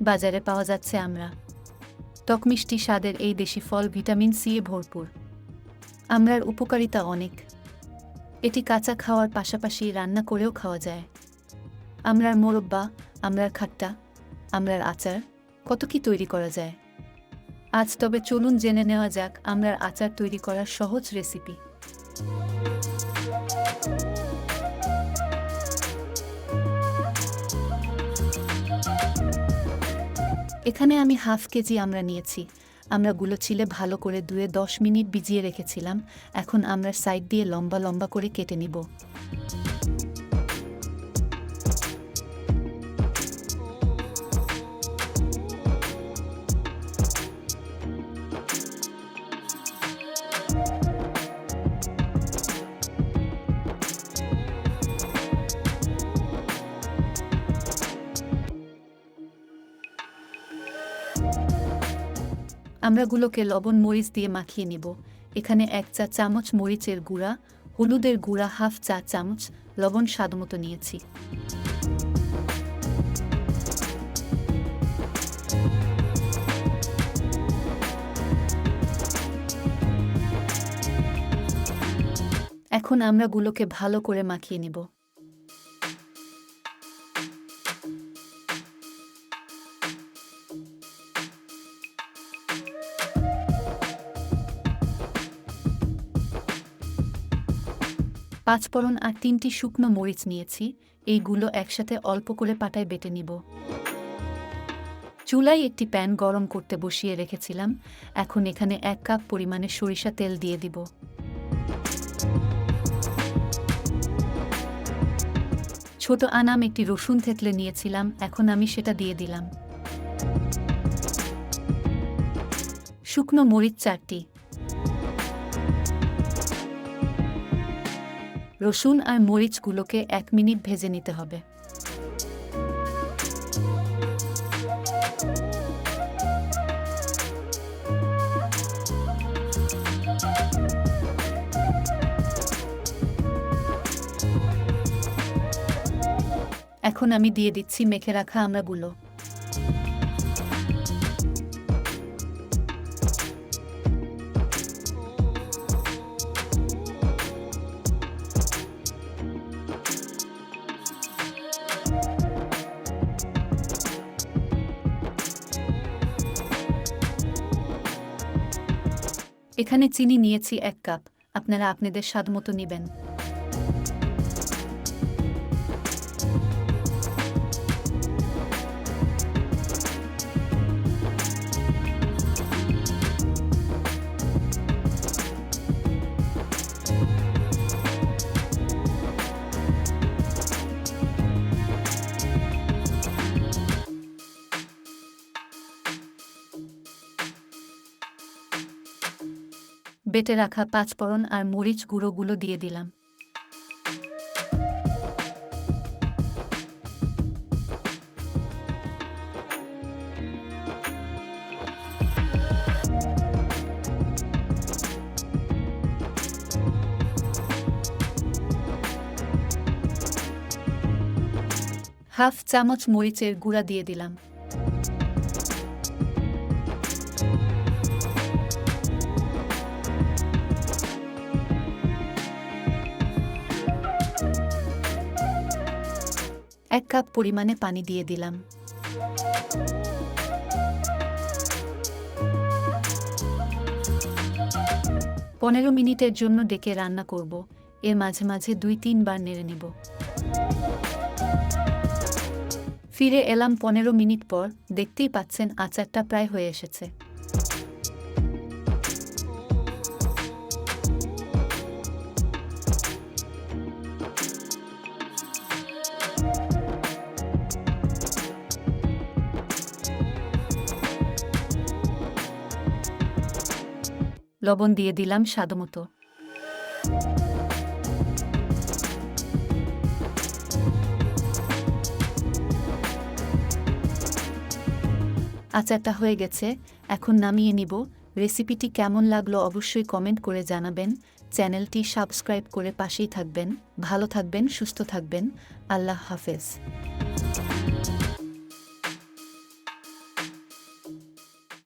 বাজারে পাওয়া যাচ্ছে আমড়া। টক মিষ্টি স্বাদের এই দেশি ফল ভিটামিন সি এ ভরপুর। আমড়ার উপকারিতা অনেক। এটি কাঁচা খাওয়ার পাশাপাশি রান্না করেও খাওয়া যায়। আমড়ার মোরব্বা, আমড়ার খাট্টা, আমড়ার আচার, কত কি তৈরি করা যায়। আজ তবে চলুন জেনে নেওয়া যাক আমড়ার আচার তৈরি করার সহজ রেসিপি। এখানে আমি হাফ কেজি আমড়া নিয়েছি। আমড়াগুলো ছিলে ভালো করে ধুয়ে 10 মিনিট ভিজিয়ে রেখেছিলাম। এখন আমড়ার সাইড দিয়ে লম্বা লম্বা করে কেটে নিব। আমড়াগুলোকে লবণ মরিচ দিয়ে মাখিয়ে নিব। এখানে 1 চা চামচ মরিচের গুঁড়া, হলুদের গুঁড়া হাফ চা চামচ, লবণ স্বাদমতো নিয়েছি। এখন আমড়াগুলোকে ভালো করে মাখিয়ে নিব। পাঁচফোড়ন আর 3টি শুকনো মরিচ নিয়েছি। এইগুলো একসাথে অল্প করে পাটায় বেটে নিব। চুলায় একটি প্যান গরম করতে বসিয়ে রেখেছিলাম। এখন এখানে 1 কাপ পরিমাণে সরিষা তেল দিয়ে দিব। ছোট আনাম একটি রসুন থেতলে নিয়েছিলাম, এখন আমি সেটা দিয়ে দিলাম। শুকনো মরিচ 4টি। রসুন আর মরিচগুলোকে 1 মিনিট ভেজে নিতে হবে। এখন আমি দিয়ে দিচ্ছি মেখে রাখা আমড়াগুলো। এখানে চিনি নিয়েছি 1 কাপ, আপনারা আপনাদের স্বাদমতো নেবেন। বেটে রাখা পাঁচফোড়ন আর মরিচ গুঁড়োগুলো দিয়ে দিলাম। হাফ চামচ মরিচের গুঁড়া দিয়ে দিলাম। এক কাপ পরিমাণে পানি দিয়ে দিলাম। পনেরো মিনিটের জন্য ডেকে রান্না করব। এর মাঝে মাঝে 2-3 বার নেড়ে নিব। ফিরে এলাম 15 মিনিট পর। দেখতেই পাচ্ছেন আচারটা প্রায় হয়ে এসেছে। লবণ দিয়ে দিলাম স্বাদমতো। আচারটা হয়ে গেছে, এখন নামিয়ে নিব। রেসিপিটি কেমন লাগলো অবশ্যই কমেন্ট করে জানাবেন। চ্যানেলটি সাবস্ক্রাইব করে পাশেই থাকবেন। ভালো থাকবেন, সুস্থ থাকবেন। আল্লাহ হাফেজ।